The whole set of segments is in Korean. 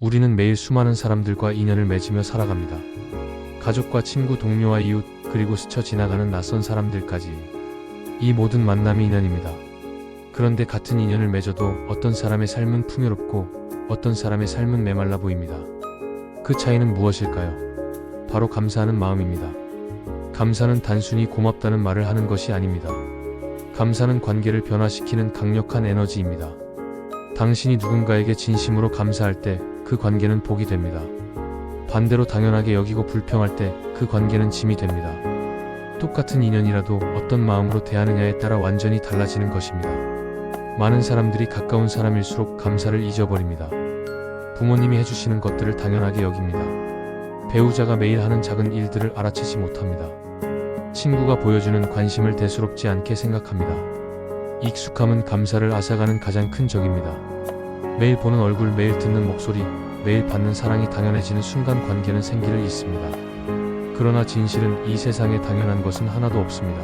우리는 매일 수많은 사람들과 인연을 맺으며 살아갑니다. 가족과 친구, 동료와 이웃, 그리고 스쳐 지나가는 낯선 사람들까지. 이 모든 만남이 인연입니다. 그런데 같은 인연을 맺어도 어떤 사람의 삶은 풍요롭고 어떤 사람의 삶은 메말라 보입니다. 그 차이는 무엇일까요? 바로 감사하는 마음입니다. 감사는 단순히 고맙다는 말을 하는 것이 아닙니다. 감사는 관계를 변화시키는 강력한 에너지입니다. 당신이 누군가에게 진심으로 감사할 때 그 관계는 복이 됩니다. 반대로 당연하게 여기고 불평할 때 그 관계는 짐이 됩니다. 똑같은 인연이라도 어떤 마음으로 대하느냐에 따라 완전히 달라지는 것입니다. 많은 사람들이 가까운 사람일수록 감사를 잊어버립니다. 부모님이 해주시는 것들을 당연하게 여깁니다. 배우자가 매일 하는 작은 일들을 알아채지 못합니다. 친구가 보여주는 관심을 대수롭지 않게 생각합니다. 익숙함은 감사를 앗아가는 가장 큰 적입니다. 매일 보는 얼굴, 매일 듣는 목소리, 매일 받는 사랑이 당연해지는 순간 관계는 생기를 잃습니다. 그러나 진실은 이 세상에 당연한 것은 하나도 없습니다.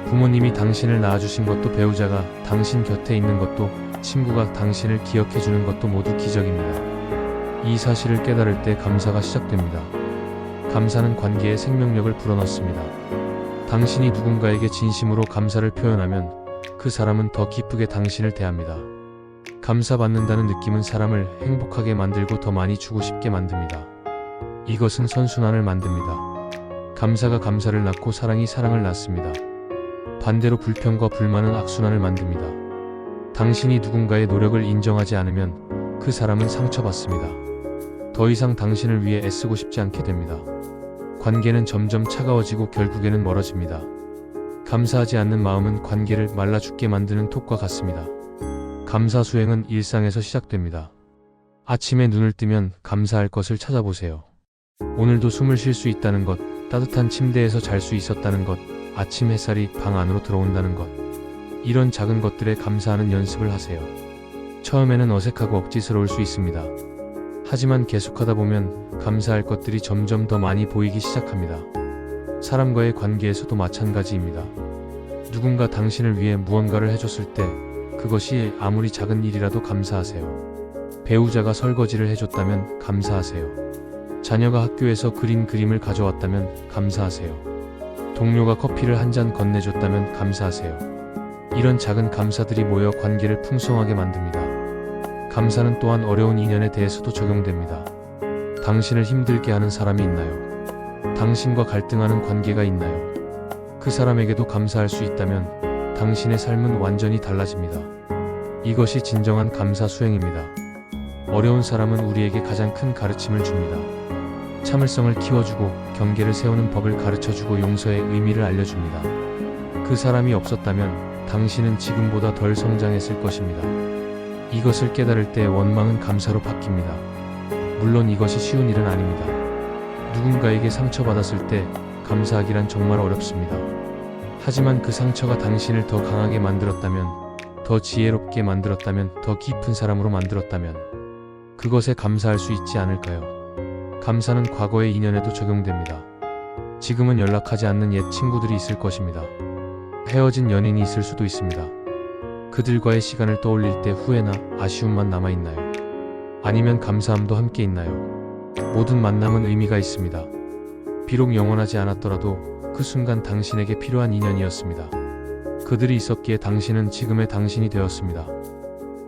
부모님이 당신을 낳아주신 것도, 배우자가 당신 곁에 있는 것도, 친구가 당신을 기억해주는 것도 모두 기적입니다. 이 사실을 깨달을 때 감사가 시작됩니다. 감사는 관계에 생명력을 불어넣습니다. 당신이 누군가에게 진심으로 감사를 표현하면 그 사람은 더 기쁘게 당신을 대합니다. 감사받는다는 느낌은 사람을 행복하게 만들고 더 많이 주고 싶게 만듭니다. 이것은 선순환을 만듭니다. 감사가 감사를 낳고 사랑이 사랑을 낳습니다. 반대로 불평과 불만은 악순환을 만듭니다. 당신이 누군가의 노력을 인정하지 않으면 그 사람은 상처받습니다. 더 이상 당신을 위해 애쓰고 싶지 않게 됩니다. 관계는 점점 차가워지고 결국에는 멀어집니다. 감사하지 않는 마음은 관계를 말라 죽게 만드는 톡과 같습니다. 감사 수행은 일상에서 시작됩니다. 아침에 눈을 뜨면 감사할 것을 찾아보세요. 오늘도 숨을 쉴 수 있다는 것, 따뜻한 침대에서 잘 수 있었다는 것, 아침 햇살이 방 안으로 들어온다는 것. 이런 작은 것들에 감사하는 연습을 하세요. 처음에는 어색하고 억지스러울 수 있습니다. 하지만 계속하다 보면 감사할 것들이 점점 더 많이 보이기 시작합니다. 사람과의 관계에서도 마찬가지입니다. 누군가 당신을 위해 무언가를 해줬을 때 그것이 아무리 작은 일이라도 감사하세요. 배우자가 설거지를 해줬다면 감사하세요. 자녀가 학교에서 그린 그림을 가져왔다면 감사하세요. 동료가 커피를 한 잔 건네줬다면 감사하세요. 이런 작은 감사들이 모여 관계를 풍성하게 만듭니다. 감사는 또한 어려운 인연에 대해서도 적용됩니다. 당신을 힘들게 하는 사람이 있나요? 당신과 갈등하는 관계가 있나요? 그 사람에게도 감사할 수 있다면 당신의 삶은 완전히 달라집니다. 이것이 진정한 감사 수행입니다. 어려운 사람은 우리에게 가장 큰 가르침을 줍니다. 참을성을 키워주고 경계를 세우는 법을 가르쳐주고 용서의 의미를 알려줍니다. 그 사람이 없었다면 당신은 지금보다 덜 성장했을 것입니다. 이것을 깨달을 때 원망은 감사로 바뀝니다. 물론 이것이 쉬운 일은 아닙니다. 누군가에게 상처받았을 때 감사하기란 정말 어렵습니다. 하지만 그 상처가 당신을 더 강하게 만들었다면, 더 지혜롭게 만들었다면, 더 깊은 사람으로 만들었다면 그것에 감사할 수 있지 않을까요? 감사는 과거의 인연에도 적용됩니다. 지금은 연락하지 않는 옛 친구들이 있을 것입니다. 헤어진 연인이 있을 수도 있습니다. 그들과의 시간을 떠올릴 때 후회나 아쉬움만 남아있나요? 아니면 감사함도 함께 있나요? 모든 만남은 의미가 있습니다. 비록 영원하지 않았더라도 그 순간 당신에게 필요한 인연이었습니다. 그들이 있었기에 당신은 지금의 당신이 되었습니다.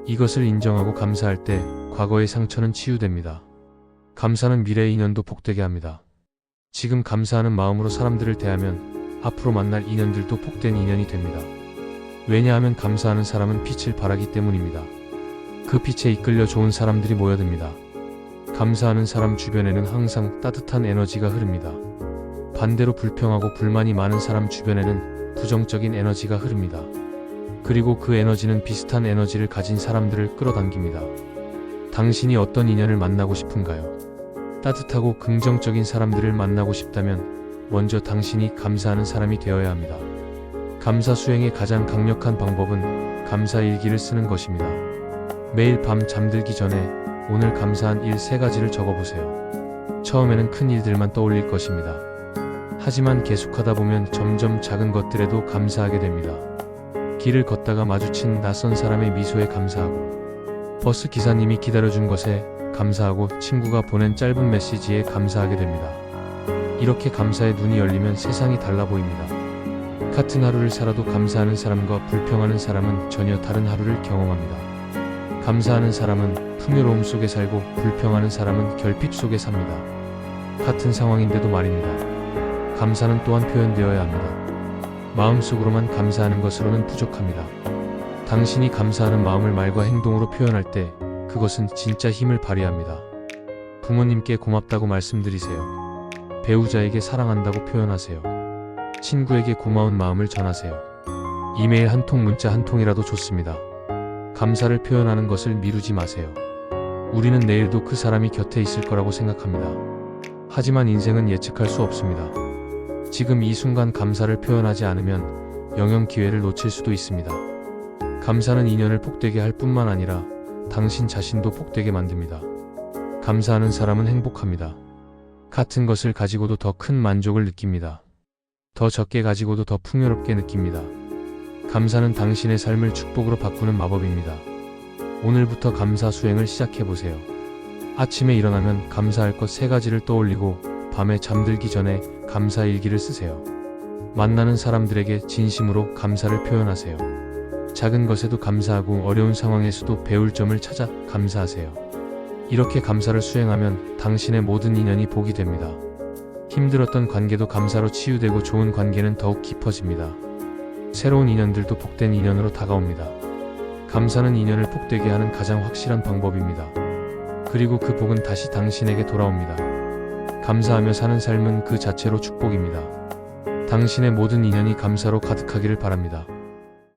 이것을 인정하고 감사할 때 과거의 상처는 치유됩니다. 감사는 미래의 인연도 복되게 합니다. 지금 감사하는 마음으로 사람들을 대하면 앞으로 만날 인연들도 복된 인연이 됩니다. 왜냐하면 감사하는 사람은 빛을 발하기 때문입니다. 그 빛에 이끌려 좋은 사람들이 모여듭니다. 감사하는 사람 주변에는 항상 따뜻한 에너지가 흐릅니다. 반대로 불평하고 불만이 많은 사람 주변에는 부정적인 에너지가 흐릅니다. 그리고 그 에너지는 비슷한 에너지를 가진 사람들을 끌어당깁니다. 당신이 어떤 인연을 만나고 싶은가요? 따뜻하고 긍정적인 사람들을 만나고 싶다면 먼저 당신이 감사하는 사람이 되어야 합니다. 감사 수행의 가장 강력한 방법은 감사 일기를 쓰는 것입니다. 매일 밤 잠들기 전에 오늘 감사한 일 3가지를 적어보세요. 처음에는 큰 일들만 떠올릴 것입니다. 하지만 계속하다 보면 점점 작은 것들에도 감사하게 됩니다. 길을 걷다가 마주친 낯선 사람의 미소에 감사하고, 버스 기사님이 기다려준 것에 감사하고 친구가 보낸 짧은 메시지에 감사하게 됩니다. 이렇게 감사의 눈이 열리면 세상이 달라 보입니다. 같은 하루를 살아도 감사하는 사람과 불평하는 사람은 전혀 다른 하루를 경험합니다. 감사하는 사람은 풍요로움 속에 살고 불평하는 사람은 결핍 속에 삽니다. 같은 상황인데도 말입니다. 감사는 또한 표현되어야 합니다. 마음속으로만 감사하는 것으로는 부족합니다. 당신이 감사하는 마음을 말과 행동으로 표현할 때 그것은 진짜 힘을 발휘합니다. 부모님께 고맙다고 말씀드리세요. 배우자에게 사랑한다고 표현하세요. 친구에게 고마운 마음을 전하세요. 이메일 한 통, 문자 한 통이라도 좋습니다. 감사를 표현하는 것을 미루지 마세요. 우리는 내일도 그 사람이 곁에 있을 거라고 생각합니다. 하지만 인생은 예측할 수 없습니다. 지금 이 순간 감사를 표현하지 않으면 영영 기회를 놓칠 수도 있습니다. 감사는 인연을 복되게 할 뿐만 아니라 당신 자신도 복되게 만듭니다. 감사하는 사람은 행복합니다. 같은 것을 가지고도 더 큰 만족을 느낍니다. 더 적게 가지고도 더 풍요롭게 느낍니다. 감사는 당신의 삶을 축복으로 바꾸는 마법입니다. 오늘부터 감사 수행을 시작해보세요. 아침에 일어나면 감사할 것 3가지를 떠올리고 밤에 잠들기 전에 감사 일기를 쓰세요. 만나는 사람들에게 진심으로 감사를 표현하세요. 작은 것에도 감사하고 어려운 상황에서도 배울 점을 찾아 감사하세요. 이렇게 감사를 수행하면 당신의 모든 인연이 복이 됩니다. 힘들었던 관계도 감사로 치유되고 좋은 관계는 더욱 깊어집니다. 새로운 인연들도 복된 인연으로 다가옵니다. 감사는 인연을 복되게 하는 가장 확실한 방법입니다. 그리고 그 복은 다시 당신에게 돌아옵니다. 감사하며 사는 삶은 그 자체로 축복입니다. 당신의 모든 인연이 감사로 가득하기를 바랍니다.